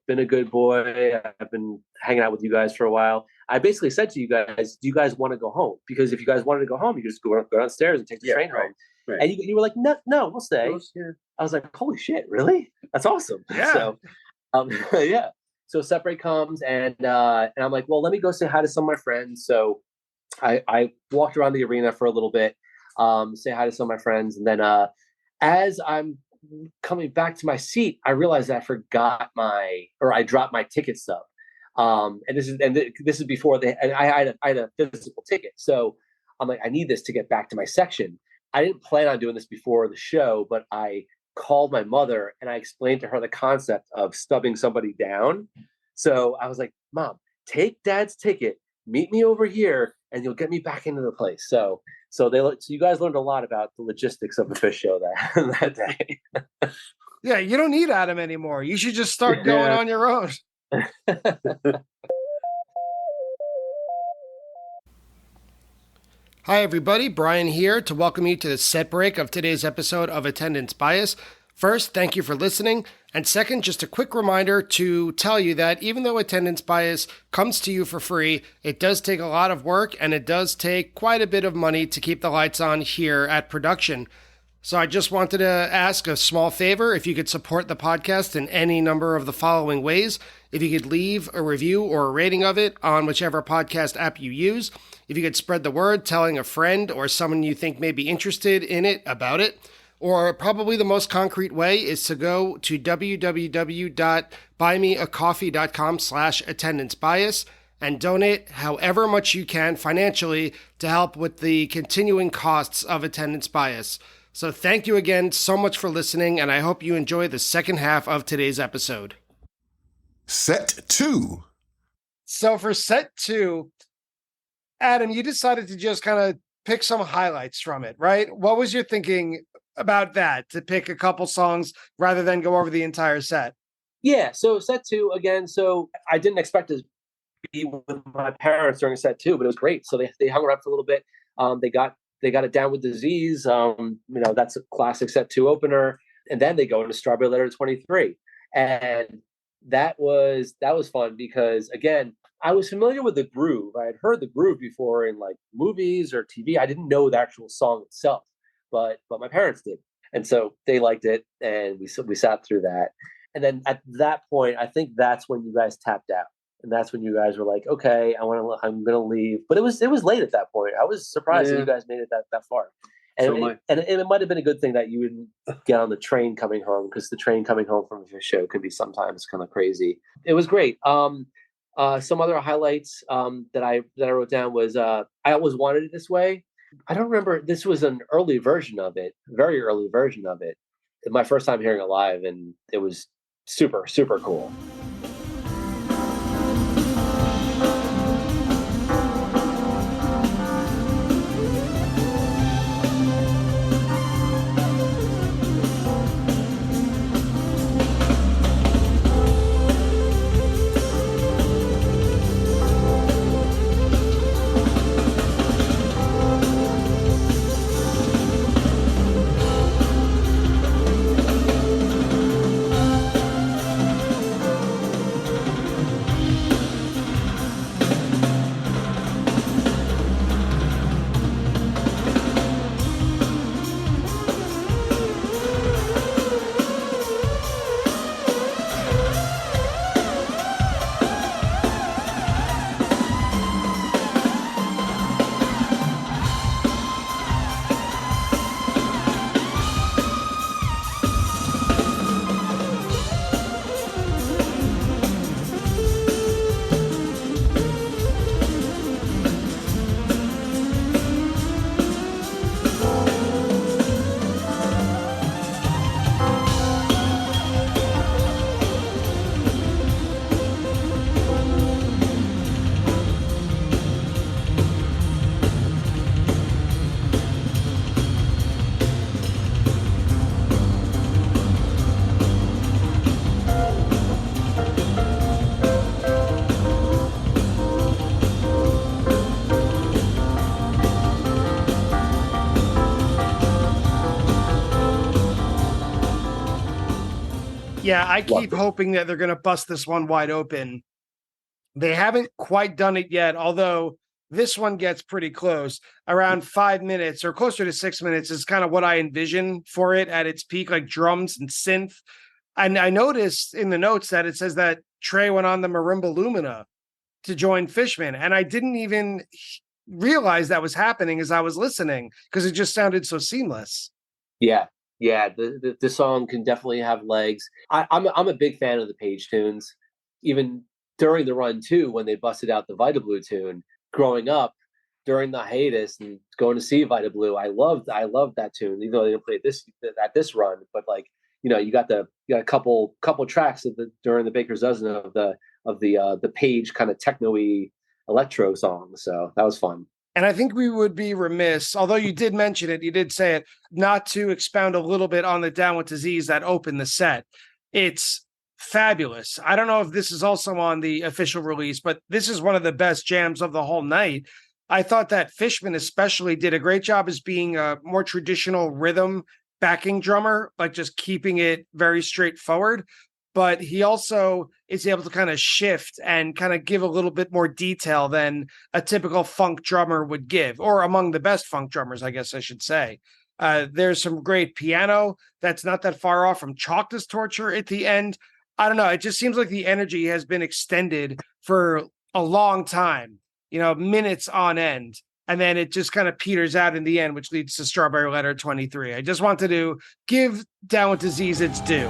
been a good boy. I've been hanging out with you guys for a while. I basically said to you guys, do you guys want to go home? Because if you guys wanted to go home, you just go downstairs and take the train home. Right. And you were like, no, we'll stay. I was like, holy shit, really? That's awesome. Yeah. So, yeah. So set break comes, and I'm like, well, let me go say hi to some of my friends. So I walked around the arena for a little bit, say hi to some of my friends, and then as I'm coming back to my seat, I realized I I dropped my ticket stub. And this is before I had a physical ticket. So I'm like, I need this to get back to my section. I didn't plan on doing this before the show, but I called my mother and I explained to her the concept of stubbing somebody down. So I was like, Mom, take Dad's ticket, meet me over here, and you'll get me back into the place. So you guys learned a lot about the logistics of the Phish show that day. Yeah, you don't need Adam anymore. You should just start going on your own. Hi, everybody. Brian here to welcome you to the set break of today's episode of Attendance Bias. First, thank you for listening. And second, just a quick reminder to tell you that even though Attendance Bias comes to you for free, it does take a lot of work and it does take quite a bit of money to keep the lights on here at production. So I just wanted to ask a small favor if you could support the podcast in any number of the following ways. If you could leave a review or a rating of it on whichever podcast app you use. If you could spread the word, telling a friend or someone you think may be interested in it about it. Or probably the most concrete way is to go to www.buymeacoffee.com/attendancebias and donate however much you can financially to help with the continuing costs of Attendance Bias. So thank you again so much for listening, and I hope you enjoy the second half of today's episode. Set 2. So for set 2, Adam, you decided to just kind of pick some highlights from it, right? What was your thinking about that, to pick a couple songs rather than go over the entire set? Yeah, so set 2, again, so I didn't expect to be with my parents during set 2, but it was great. So they hung around for a little bit. They got it Down with Disease. That's a classic set 2 opener. And then they go into Strawberry Letter 23. And that was fun because, again, I was familiar with the groove. I had heard the groove before in like movies or TV. I didn't know the actual song itself, but my parents did. And so they liked it, and we sat through that. And then at that point, I think that's when you guys tapped out. And that's when you guys were like, okay, I'm going to leave. But it was late at that point. I was surprised that you guys made it that far. And, it might have been a good thing that you didn't get on the train coming home, because the train coming home from a show can be sometimes kind of crazy. It was great. Some other highlights that I wrote down was I always wanted it this way. I don't remember. This was an early version of it, very early version of it. My first time hearing it live, and it was super, super cool. Yeah, I Loved keep it. hoping that they're going to bust this one wide open. They haven't quite done it yet, although this one gets pretty close. Around 5 minutes or closer to 6 minutes is kind of what I envision for it at its peak, like drums and synth. And I noticed in the notes that it says that Trey went on the Marimba Lumina to join Fishman. And I didn't even realize that was happening as I was listening because it just sounded so seamless. Yeah. Yeah. The song can definitely have legs. I'm a big fan of the Page tunes. Even during the run too, when they busted out the Vita Blue tune, growing up during the hiatus and going to see Vita Blue, I loved that tune, even though they didn't play it at this run. But like, you got a couple tracks during the Baker's Dozen of the Page kind of techno-y electro song. So that was fun. And I think we would be remiss, although you did mention it, you did say it, not to expound a little bit on the Down with Disease that opened the set. It's fabulous. I don't know if this is also on the official release, but this is one of the best jams of the whole night. I thought that Fishman especially did a great job as being a more traditional rhythm backing drummer, like just keeping it very straightforward. But he also is able to kind of shift and kind of give a little bit more detail than a typical funk drummer would give, or among the best funk drummers, I guess I should say. There's some great piano that's not that far off from Chalkless Torture at the end. I don't know. It just seems like the energy has been extended for a long time, minutes on end. And then it just kind of peters out in the end, which leads to Strawberry Letter 23. I just wanted to give Down with Disease its due.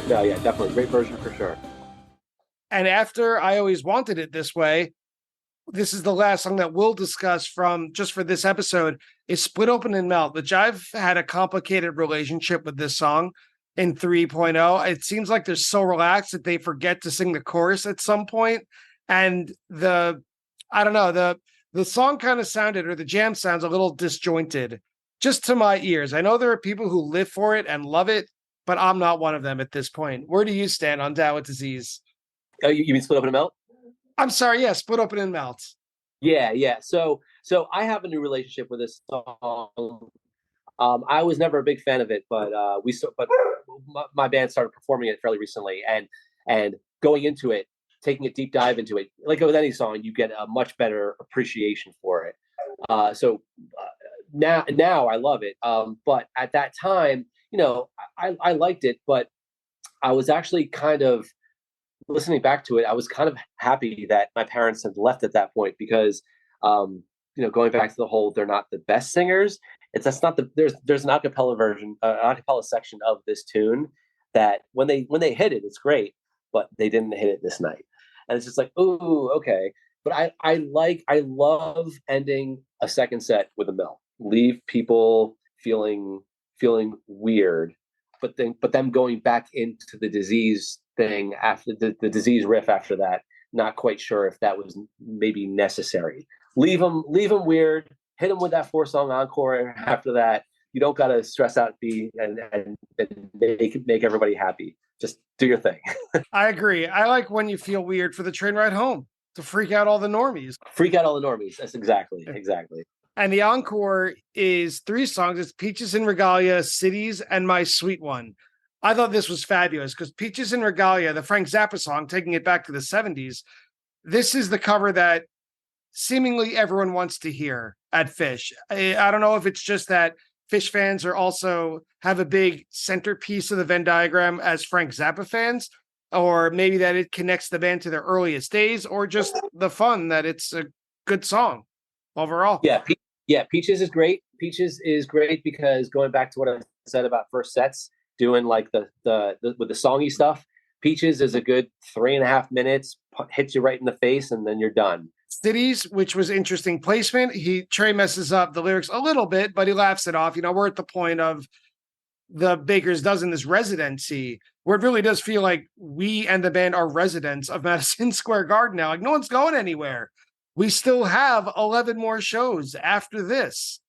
No, yeah, definitely. Great version for sure. And after I Always Wanted It This Way, this is the last song that we'll discuss from just for this episode is Split Open and Melt, which I've had a complicated relationship with this song in 3.0. It seems like they're so relaxed that they forget to sing the chorus at some point. And the song kind of sounded, or the jam sounds a little disjointed just to my ears. I know there are people who live for it and love it, but I'm not one of them at this point. Where do you stand on Down with Disease? Oh, you mean Split Open and Melt? I'm sorry, yeah, Split Open and Melt. Yeah. So I have a new relationship with this song. I was never a big fan of it, but my band started performing it fairly recently, and going into it, taking a deep dive into it, like with any song, you get a much better appreciation for it. Now I love it. But at that time, I liked it, but I was actually kind of listening back to it. I was kind of happy that my parents had left at that point because, going back to the whole, they're not the best singers. There's an acapella version, acapella section of this tune that when they hit it, it's great, but they didn't hit it this night, and it's just like, oh, okay. But I love ending a second set with a melt, leave people feeling weird, but them going back into the Disease thing after the Disease riff after that, not quite sure if that was maybe necessary. Leave them weird, hit them with that 4-song encore after that. You don't got to stress out and make everybody happy. Just do your thing. I agree. I like when you feel weird for the train ride home to freak out all the normies. Freak out all the normies. That's exactly. And the encore is 3 songs. It's Peaches and Regalia, Cities, and My Sweet One. I thought this was fabulous because Peaches and Regalia, the Frank Zappa song, taking it back to the 70s, this is the cover that seemingly everyone wants to hear at Phish. I don't know if it's just that Phish fans are also have a big centerpiece of the Venn diagram as Frank Zappa fans, or maybe that it connects the band to their earliest days, or just the fun that it's a good song overall. Yeah, Peaches is great. Peaches is great because going back to what I said about first sets, doing like the with the songy stuff, Peaches is a good 3.5 minutes, hits you right in the face, and then you're done. Cities, which was interesting placement. Trey messes up the lyrics a little bit, but he laughs it off. We're at the point of the Baker's Dozen, this residency, where it really does feel like we and the band are residents of Madison Square Garden now. Like no one's going anywhere. We still have 11 more shows after this.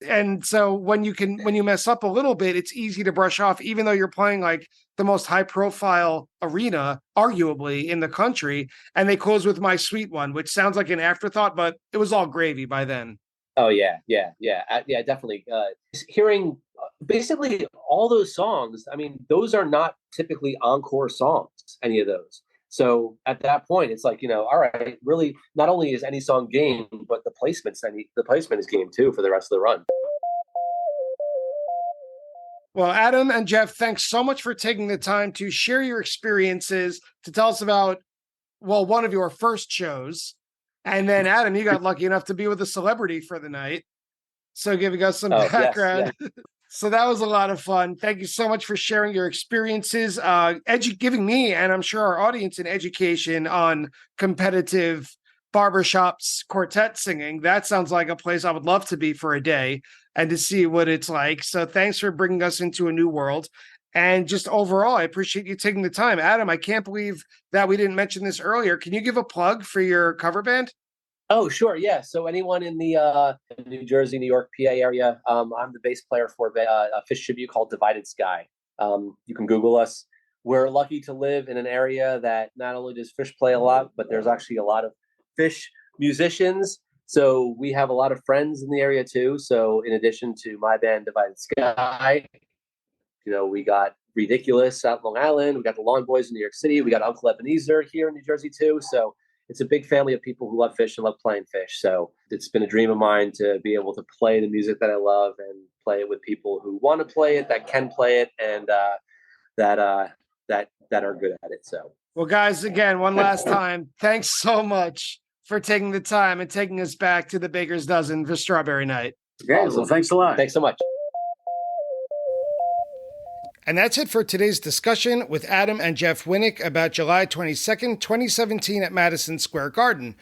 And so when you mess up a little bit, it's easy to brush off, even though you're playing like the most high profile arena, arguably in the country. And they close with My Sweet One, which sounds like an afterthought, but it was all gravy by then. Oh yeah, definitely. Hearing basically all those songs. I mean, those are not typically encore songs, any of those. So at that point, it's like, all right, really, not only is any song game, but the placement is game too for the rest of the run. Well, Adam and Jeff, thanks so much for taking the time to share your experiences, to tell us about, one of your first shows. And then, Adam, you got lucky enough to be with a celebrity for the night. So giving us some background. Yes. So that was a lot of fun. Thank you so much for sharing your experiences, giving me, and I'm sure our audience, an education on competitive barbershops, quartet singing. That sounds like a place I would love to be for a day and to see what it's like. So thanks for bringing us into a new world. And just overall, I appreciate you taking the time. Adam, I can't believe that we didn't mention this earlier. Can you give a plug for your cover band? Oh, sure. Yeah. So anyone in the New Jersey, New York, PA area, I'm the bass player for a Phish tribute called Divided Sky. You can Google us. We're lucky to live in an area that not only does Phish play a lot, but there's actually a lot of Phish musicians. So we have a lot of friends in the area too. So in addition to my band Divided Sky, we got Ridiculous out in Long Island. We got the Lawn Boys in New York City. We got Uncle Ebenezer here in New Jersey too. So it's a big family of people who love Phish and love playing Phish. So it's been a dream of mine to be able to play the music that I love and play it with people who want to play it, that can play it, and that are good at it. So, well, guys, again, one last time, thanks so much for taking the time and taking us back to the Baker's Dozen for Strawberry Night. Okay, awesome. Well, thanks a lot. Thanks so much. And that's it for today's discussion with Adam and Jeff Winik about July 22nd, 2017 at Madison Square Garden.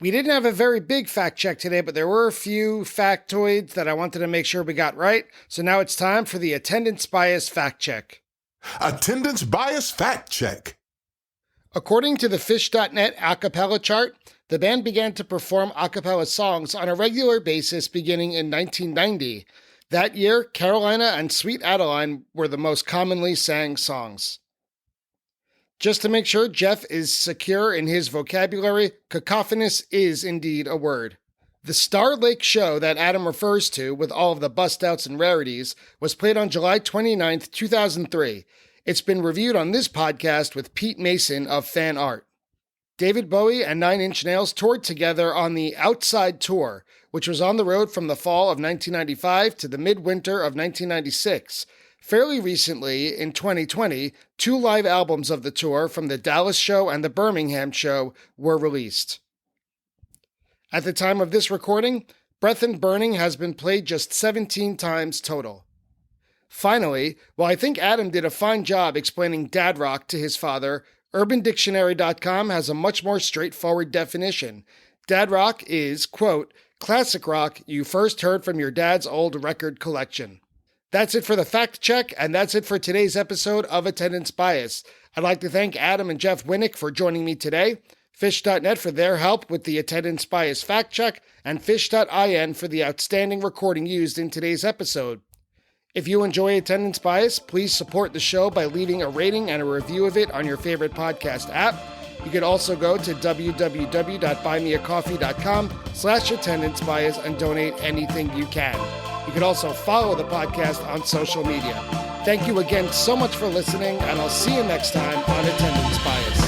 We didn't have a very big fact check today, but there were a few factoids that I wanted to make sure we got right. So now it's time for the attendance bias fact check. Attendance bias fact check. According to the Phish.net acapella chart, the band began to perform acapella songs on a regular basis beginning in 1990. That year, Carolina and Sweet Adeline were the most commonly sang songs. Just to make sure Jeff is secure in his vocabulary, cacophonous is indeed a word. The Star Lake show that Adam refers to, with all of the bust-outs and rarities, was played on July 29th, 2003. It's been reviewed on this podcast with Pete Mason of Fan Art. David Bowie and Nine Inch Nails toured together on the Outside Tour, which was on the road from the fall of 1995 to the midwinter of 1996. Fairly recently, in 2020, 2 live albums of the tour from the Dallas show and the Birmingham show were released. At the time of this recording, Breath and Burning has been played just 17 times total. Finally, while I think Adam did a fine job explaining dad rock to his father, UrbanDictionary.com has a much more straightforward definition. Dad rock is, quote, classic rock you first heard from your dad's old record collection. That's it for the fact check, and that's it for today's episode of Attendance Bias. I'd like to thank Adam and Jeff Winik for joining me today, Phish.net for their help with the Attendance Bias fact check, and Phish.in for the outstanding recording used in today's episode. If you enjoy Attendance Bias, please support the show by leaving a rating and a review of it on your favorite podcast app. You can also go to www.buymeacoffee.com/attendance bias and donate anything you can. You can also follow the podcast on social media. Thank you again so much for listening, and I'll see you next time on Attendance Bias.